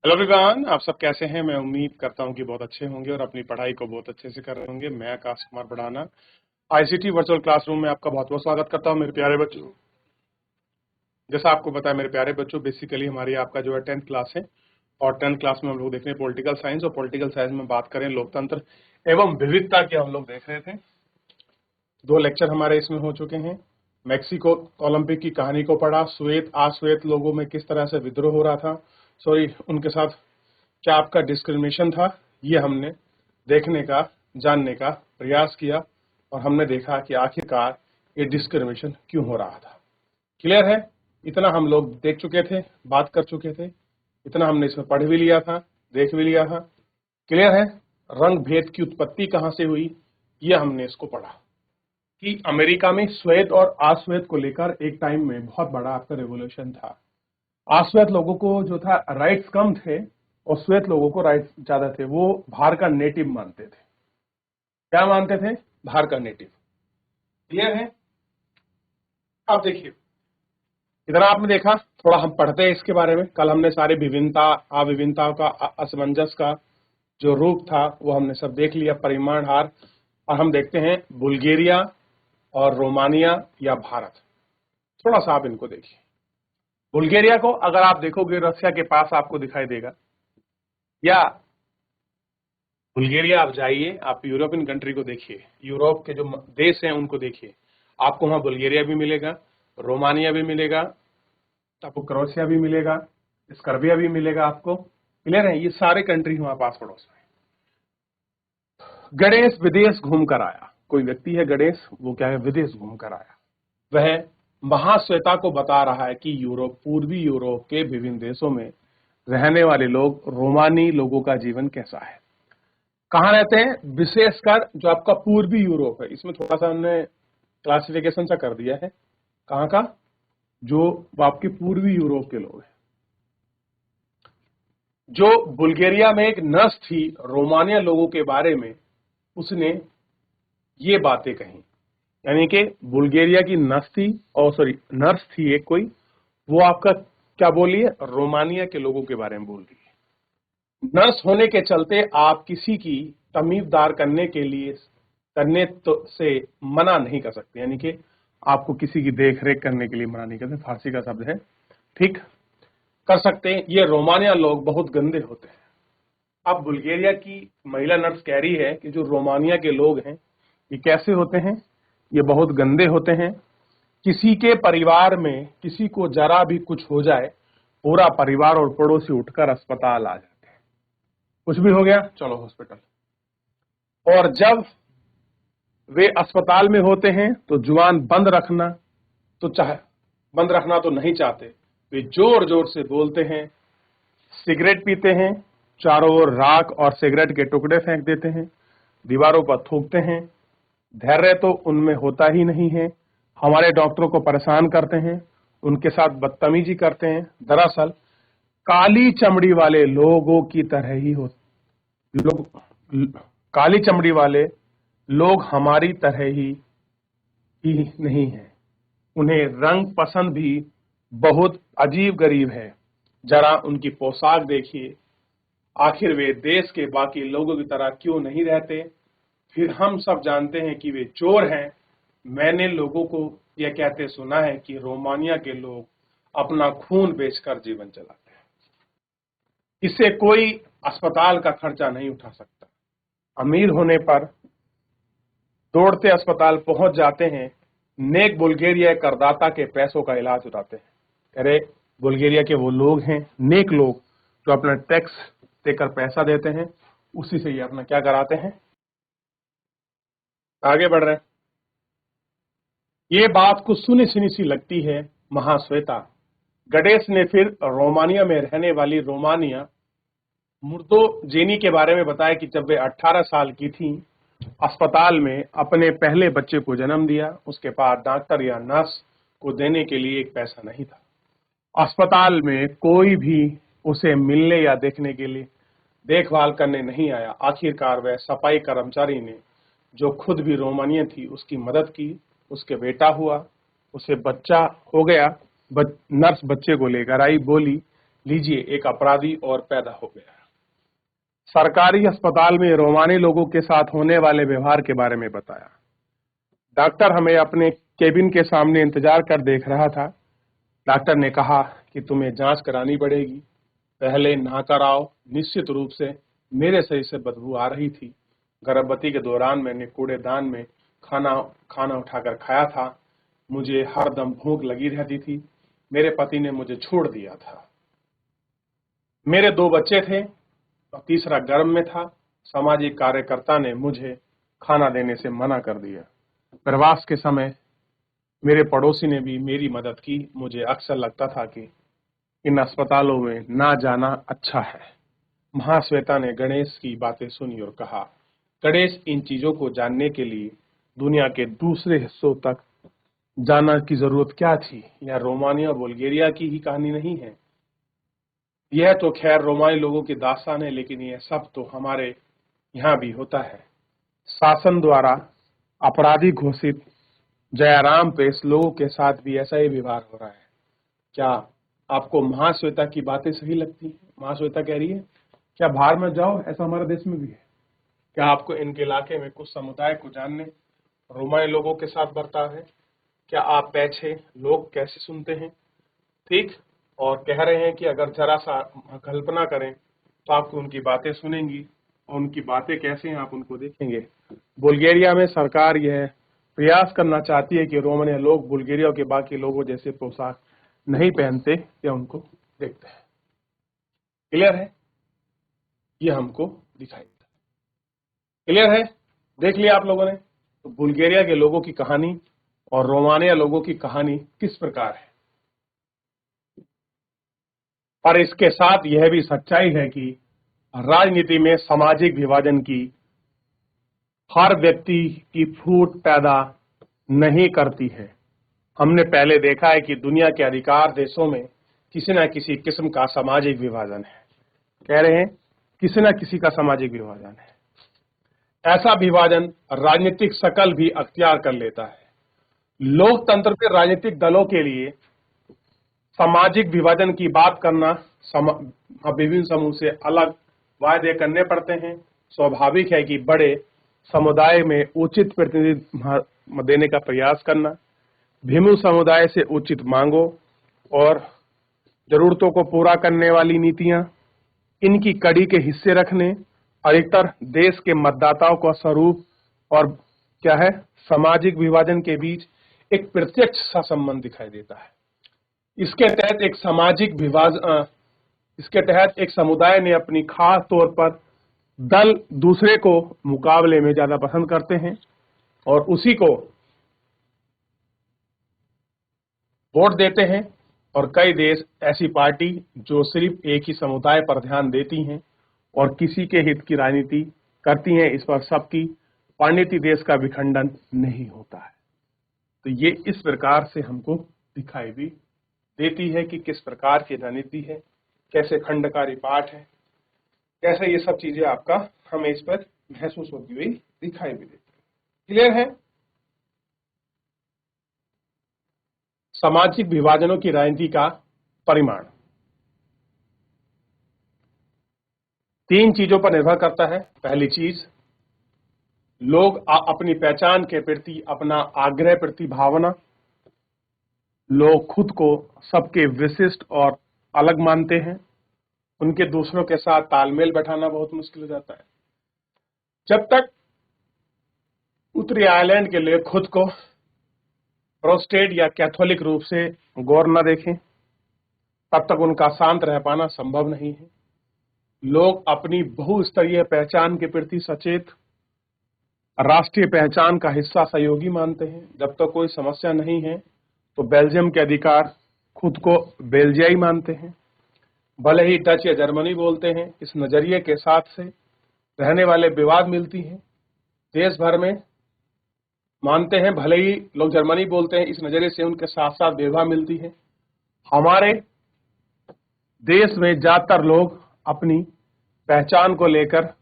Hello everyone, आप सब कैसे हैं। मैं उम्मीद करता हूं कि बहुत अच्छे होंगे और अपनी पढ़ाई को बहुत अच्छे से कर रहे होंगे। मैं आकाश कुमार बढ़ाना आईसीटी वर्चुअल क्लासरूम में आपका बहुत बहुत स्वागत करता हूं मेरे प्यारे बच्चों। जैसा आपको पता है मेरे प्यारे बच्चों, बेसिकली हमारी आपका जो है 10th क्लास है और 10th क्लास में हम लोग देख रहे हैं पॉलिटिकल साइंस, और पॉलिटिकल साइंस में बात करें लोकतंत्र एवं विविधता की हम लोग देख रहे थे। 2 लेक्चर हमारे इसमें हो चुके हैं। मैक्सिको ओलंपिक की कहानी को पढ़ा, श्वेत अश्वेत लोगों में किस तरह से विद्रोह हो रहा था, सॉरी उनके साथ क्या आपका डिस्क्रिमिनेशन था, ये हमने देखने का जानने का प्रयास किया और हमने देखा कि आखिरकार ये डिस्क्रिमिनेशन क्यों हो रहा था। क्लियर है? इतना हम लोग देख चुके थे, बात कर चुके थे, इतना हमने इसमें पढ़ भी लिया था, देख भी लिया था। क्लियर है? रंग भेद की उत्पत्ति कहां से हुई, यह हमने इसको पढ़ा कि अमेरिका में श्वेत और अश्वेत को लेकर एक टाइम में बहुत बड़ा आपका रेवोल्यूशन था। अश्वेत लोगों को जो था राइट्स कम थे और श्वेत लोगों को राइट्स ज्यादा थे। वो बाहर का नेटिव मानते थे। क्या मानते थे? बाहर का नेटिव। क्लियर है? अब देखिए, इधर आपने देखा, थोड़ा हम पढ़ते हैं इसके बारे में। कल हमने सारे विभिन्नता अविभिन्नताओं का असमंजस का जो रूप था वो हमने सब देख लिया, परिमाण हार। और हम देखते हैं बुल्गारिया और रोमानिया या भारत। थोड़ा सा आप इनको देखिए। बुल्गारिया को अगर आप देखोगे रशिया के पास आपको दिखाई देगा, या बुल्गारिया आप जाइए, आप यूरोपियन कंट्री को देखिए, यूरोप के जो देश हैं उनको देखिए, आपको वहां बुल्गारिया भी मिलेगा, रोमानिया भी मिलेगा, आपको क्रोएशिया भी मिलेगा, स्कर्बिया भी मिलेगा आपको। क्लियर है? ये सारे कंट्री हमारे पास पड़ोस में। गणेश विदेश घूम कर आया। कोई व्यक्ति है गणेश, वो क्या है, विदेश घूम कर आया। वह महाश्वेता को बता रहा है कि यूरोप, पूर्वी यूरोप के विभिन्न देशों में रहने वाले लोग, रोमानी लोगों का जीवन कैसा है, कहाँ रहते हैं, विशेषकर जो आपका पूर्वी यूरोप है। इसमें थोड़ा सा हमने क्लासिफिकेशन सा कर दिया है, कहाँ का, जो आपके पूर्वी यूरोप के लोग हैं। जो बुल्गारिया में एक नर्स थी रोमानिया लोगों के बारे में, उसने ये बातें कही। यानी कि बुल्गारिया की नर्स थी, और सॉरी नर्स थी एक कोई, वो आपका क्या बोली है, रोमानिया के लोगों के बारे में बोल रही है। नर्स होने के चलते आप किसी की तमीज़दार करने तो से मना नहीं कर सकते। यानी कि आपको किसी की देख रेख करने के लिए मना नहीं करते, फारसी का शब्द है, ठीक कर सकते हैं। ये रोमानिया लोग बहुत गंदे होते हैं। अब बुल्गारिया की महिला नर्स कह रही है कि जो रोमानिया के लोग हैं ये कैसे होते हैं, ये बहुत गंदे होते हैं। किसी के परिवार में किसी को जरा भी कुछ हो जाए, पूरा परिवार और पड़ोसी उठकर अस्पताल आ जाते हैं। कुछ भी हो गया, चलो हॉस्पिटल। और जब वे अस्पताल में होते हैं तो जुबान बंद रखना तो नहीं चाहते। वे जोर जोर से बोलते हैं, सिगरेट पीते हैं, चारों ओर राख और सिगरेट के टुकड़े फेंक देते हैं, दीवारों पर थूकते हैं। धैर्य तो उनमें होता ही नहीं है। हमारे डॉक्टरों को परेशान करते हैं, उनके साथ बदतमीजी करते हैं। दरअसल काली चमड़ी वाले लोगों की तरह ही हो लोग काली चमड़ी वाले लोग हमारी तरह ही नहीं है। उन्हें रंग पसंद भी बहुत अजीब गरीब है। जरा उनकी पोशाक देखिए, आखिर वे देश के बाकी लोगों की तरह क्यों नहीं रहते। फिर हम सब जानते हैं कि वे चोर हैं। मैंने लोगों को यह कहते सुना है कि रोमानिया के लोग अपना खून बेचकर जीवन चलाते हैं। इससे कोई अस्पताल का खर्चा नहीं उठा सकता। अमीर होने पर दौड़ते अस्पताल पहुंच जाते हैं। नेक बुल्गारिया करदाता के पैसों का इलाज उठाते हैं। अरे बुल्गारिया के वो लोग हैं नेक लोग, जो अपना टैक्स देकर पैसा देते हैं, उसी से ये अपना क्या कराते हैं, आगे बढ़ रहे हैं। ये बात कुछ सुनी सुनी सी लगती है महाश्वेता। गणेश ने फिर रोमानिया में रहने वाली रोमानिया मुर्दोजेनी के बारे में बताया कि जब वे 18 साल की थी, अस्पताल में अपने पहले बच्चे को जन्म दिया। उसके पास डॉक्टर या नर्स को देने के लिए एक पैसा नहीं था। अस्पताल में कोई भी उसे मिलने या देखने के लिए देखभाल करने नहीं आया। आखिरकार वह सफाई कर्मचारी ने, जो खुद भी रोमानिया थी, उसकी मदद की। उसके बेटा हुआ, उसे बच्चा हो गया। नर्स बच्चे को लेकर आई, बोली लीजिए, एक अपराधी और पैदा हो गया। सरकारी अस्पताल में रोमानी लोगों के साथ होने वाले व्यवहार के बारे में बताया। डॉक्टर हमें अपने केबिन के सामने इंतजार कर देख रहा था। डॉक्टर ने कहा कि तुम्हें जांच करानी पड़ेगी, पहले नहा कर आओ। निश्चित रूप से मेरे शरीर से बदबू आ रही थी। गर्भवती के दौरान मैंने कूड़ेदान में खाना उठाकर खाया था। मुझे हरदम भूख लगी रहती थी। मेरे पति ने मुझे छोड़ दिया था। मेरे 2 बच्चे थे और तीसरा गर्भ में था। सामाजिक कार्यकर्ता ने मुझे खाना देने से मना कर दिया। प्रवास के समय मेरे पड़ोसी ने भी मेरी मदद की। मुझे अक्सर लगता था कि इन अस्पतालों में ना जाना अच्छा है। महाश्वेता ने गणेश की बातें सुनी और कहा, गणेश, इन चीजों को जानने के लिए दुनिया के दूसरे हिस्सों तक जाना की जरूरत क्या थी? यह रोमानिया बुल्गारिया की ही कहानी नहीं है। यह तो खैर रोमानी लोगों की दास्तान है, लेकिन यह सब तो हमारे यहाँ भी होता है। शासन द्वारा अपराधी घोषित जयराम पेश लोगों के साथ भी ऐसा ही व्यवहार हो रहा है। क्या आपको महाश्वेता की बातें सही लगती हैं? महाश्वेता कह रही है क्या बाहर मत जाओ, ऐसा हमारे देश में भी है। क्या आपको इनके इलाके में कुछ समुदाय को जानने रोमानी लोगों के साथ बर्ताव है? क्या आप पीछे लोग कैसे सुनते हैं? ठीक, और कह रहे हैं कि अगर जरा सा कल्पना करें तो आपको उनकी बातें सुनेंगी और उनकी बातें कैसे हैं आप उनको देखेंगे। बुल्गारिया में सरकार यह प्रयास करना चाहती है कि रोमानिया लोग बुल्गारिया के बाकी लोगों जैसे पोशाक नहीं पहनते या उनको देखते हैं। क्लियर है? ये हमको दिखाई देता है। क्लियर है? देख लिया आप लोगों ने? तो बुल्गारिया के लोगों की कहानी और रोमानिया लोगों की कहानी किस प्रकार है। पर इसके साथ यह भी सच्चाई है कि राजनीति में सामाजिक विभाजन की हर व्यक्ति की फूट पैदा नहीं करती है। हमने पहले देखा है कि दुनिया के अधिकार देशों में किसी न किसी किस्म का सामाजिक विभाजन है। कह रहे हैं किसी न किसी का सामाजिक विभाजन है। ऐसा विभाजन राजनीतिक शकल भी अख्तियार कर लेता है। लोकतंत्र में राजनीतिक दलों के लिए सामाजिक विभाजन की बात करना विभिन्न समूह से अलग वायदे करने पड़ते हैं। स्वाभाविक है कि बड़े समुदाय में उचित प्रतिनिधित्व देने का प्रयास करना, भिन्न समुदाय से उचित मांगों और जरूरतों को पूरा करने वाली नीतियां, इनकी कड़ी के हिस्से रखने, अधिकतर देश के मतदाताओं का स्वरूप और क्या है सामाजिक विभाजन के बीच एक प्रत्यक्ष सा संबंध दिखाई देता है। इसके तहत एक समुदाय ने अपनी खास तौर पर दल दूसरे को मुकाबले में ज्यादा पसंद करते हैं और उसी को वोट देते हैं। और कई देश ऐसी पार्टी जो सिर्फ एक ही समुदाय पर ध्यान देती हैं और किसी के हित की राजनीति करती हैं, इस पर सबकी पांडित्य देश का विखंडन नहीं होता है। तो ये इस प्रकार से हमको दिखाई भी देती है कि किस प्रकार की रणनीति है, कैसे खंडकारी पाठ है, कैसे ये सब चीजें आपका हमें इस पर महसूस होती हुई दिखाई भी देती है। क्लियर है? सामाजिक विभाजनों की राजनीति का परिमाण 3 चीजों पर निर्भर करता है। पहली चीज, लोग अपनी पहचान के प्रति अपना आग्रह प्रति भावना, लोग खुद को सबके विशिष्ट और अलग मानते हैं। उनके दूसरों के साथ तालमेल बैठाना बहुत मुश्किल हो जाता है। जब तक उत्तरी आयरलैंड के लिए खुद को प्रोटेस्टेंट या कैथोलिक रूप से गौर न देखें, तब तक उनका शांत रह पाना संभव नहीं है। लोग अपनी बहुस्तरीय पहचान के प्रति सचेत, राष्ट्रीय पहचान का हिस्सा सहयोगी मानते हैं। जब तक कोई समस्या नहीं है तो बेल्जियम के अधिकार खुद को बेल्जियाई मानते हैं, भले ही डच या जर्मनी बोलते हैं। इस नजरिए के साथ से रहने वाले विवाद मिलती हैं। देश भर में मानते हैं, भले ही लोग जर्मनी बोलते हैं, इस नजरिए से उनके साथ साथ विवाद मिलती है। हमारे देश में ज्यादातर लोग अपनी पहचान को लेकर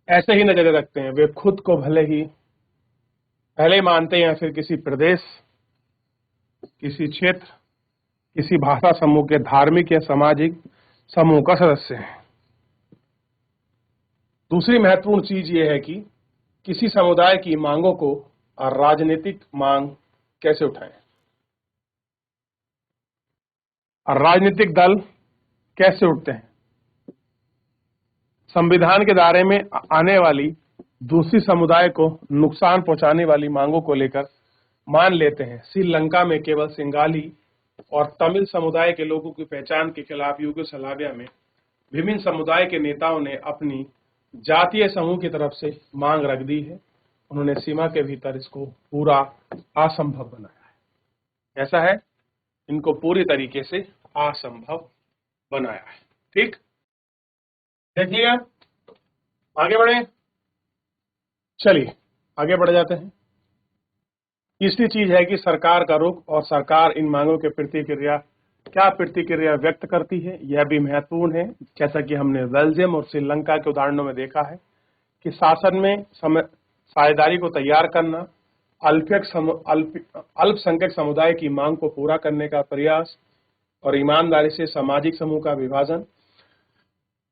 ऐसे ही नजरिए रखते हैं। वे खुद को भले ही पहले मानते हैं या फिर किसी प्रदेश, किसी क्षेत्र किसी भाषा समूह के धार्मिक या सामाजिक समूह का सदस्य है। दूसरी महत्वपूर्ण चीज यह है कि किसी समुदाय की मांगों को राजनीतिक मांग कैसे उठाएं। राजनीतिक दल कैसे उठते हैं। संविधान के दायरे में आने वाली दूसरी समुदाय को नुकसान पहुंचाने वाली मांगों को लेकर मान लेते हैं। श्रीलंका में केवल सिंगाली और तमिल समुदाय के लोगों की पहचान के खिलाफ यूगोस्लाविया में विभिन्न समुदाय के नेताओं ने अपनी जातीय समूह की तरफ से मांग रख दी है। उन्होंने सीमा के भीतर इसको पूरा असंभव बनाया है। ऐसा है, इनको पूरी तरीके से असंभव बनाया है। ठीक, देखिएगा, आगे बढ़े। चलिए आगे बढ़ जाते हैं। तीसरी चीज है कि सरकार का रुख और सरकार इन मांगों के क्या प्रतिक्रिया व्यक्त करती है, यह भी महत्वपूर्ण है। जैसा कि हमने बेल्जियम और श्रीलंका के उदाहरणों में देखा है कि शासन में साझेदारी को तैयार करना, अल्पसंख्यक समुदाय की मांग को पूरा करने का प्रयास और ईमानदारी से सामाजिक समूह का विभाजन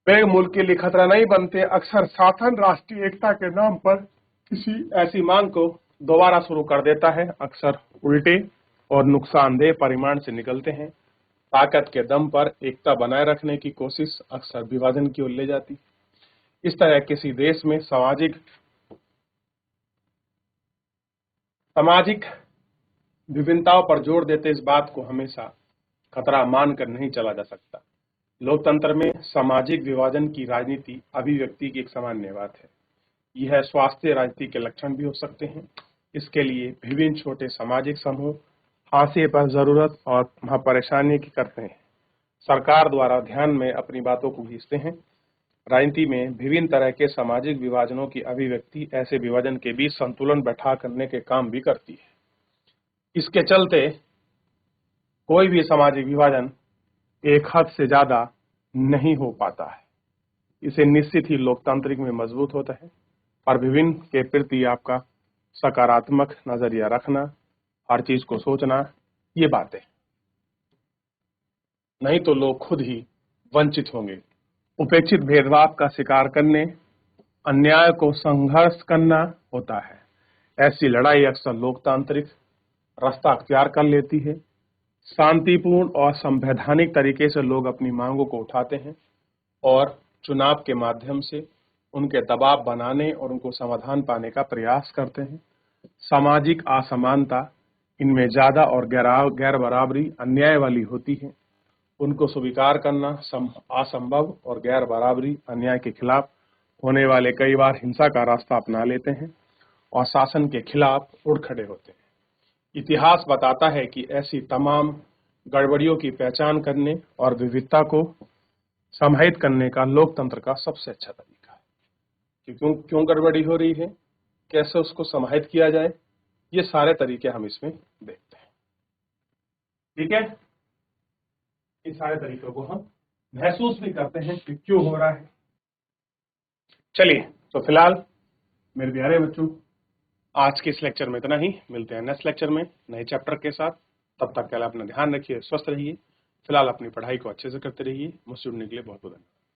वे मुल्क के लिए खतरा नहीं बनते। अक्सर शासन राष्ट्रीय एकता के नाम पर किसी ऐसी मांग को दोबारा शुरू कर देता है। अक्सर उल्टे और नुकसानदेह परिणाम से निकलते हैं। ताकत के दम पर एकता बनाए रखने की कोशिश अक्सर विभाजन की ओर ले जाती। इस तरह किसी देश में सामाजिक विभिन्नताओं पर जोर देते इस बात को हमेशा खतरा मानकर नहीं चला जा सकता। लोकतंत्र में सामाजिक विभाजन की राजनीति अभिव्यक्ति की एक सामान्य बात है। यह स्वास्थ्य राजनीति के लक्षण भी हो सकते हैं। इसके लिए विभिन्न छोटे सामाजिक समूह हाशिए पर जरूरत और परेशानी की करते हैं। सरकार द्वारा ध्यान में अपनी बातों को खींचते हैं। राजनीति में विभिन्न तरह के सामाजिक विभाजनों की अभिव्यक्ति ऐसे विभाजन के बीच संतुलन बैठा करने के काम भी करती है। इसके चलते कोई भी सामाजिक विभाजन एक हद से ज्यादा नहीं हो पाता है। इसे निश्चित ही लोकतांत्रिक में मजबूत होता है। पर विभिन्न के प्रति आपका सकारात्मक नजरिया रखना, हर चीज को सोचना, ये बातें, नहीं तो लोग खुद ही वंचित होंगे। उपेक्षित भेदभाव का शिकार करने, अन्याय को संघर्ष करना होता है। ऐसी लड़ाई अक्सर लोकतांत्रिक रास्ता अख्तियार कर लेती है। शांतिपूर्ण और संवैधानिक तरीके से लोग अपनी मांगों को उठाते हैं और चुनाव के माध्यम से उनके दबाव बनाने और उनको समाधान पाने का प्रयास करते हैं। सामाजिक असमानता इनमें ज्यादा और गैर बराबरी अन्याय वाली होती है। उनको स्वीकार करना असंभव और गैर बराबरी अन्याय के खिलाफ होने वाले कई बार हिंसा का रास्ता अपना लेते हैं और शासन के खिलाफ उड़ खड़े होते हैं। इतिहास बताता है कि ऐसी तमाम गड़बड़ियों की पहचान करने और विविधता को समाहित करने का लोकतंत्र का सबसे अच्छा तरीका है कि क्यों गड़बड़ी हो रही है, कैसे उसको समाहित किया जाए, ये सारे तरीके हम इसमें देखते हैं। ठीक है, इन सारे तरीकों को हम महसूस भी करते हैं कि क्यों हो रहा है। चलिए, तो फिलहाल मेरे प्यारे बच्चों, आज के इस लेक्चर में इतना ही। मिलते हैं नेक्स्ट लेक्चर में नए चैप्टर के साथ। तब तक के लिए अपना ध्यान रखिए, स्वस्थ रहिए। फिलहाल अपनी पढ़ाई को अच्छे से करते रहिए। मुझसे जुड़ने के लिए बहुत बहुत धन्यवाद।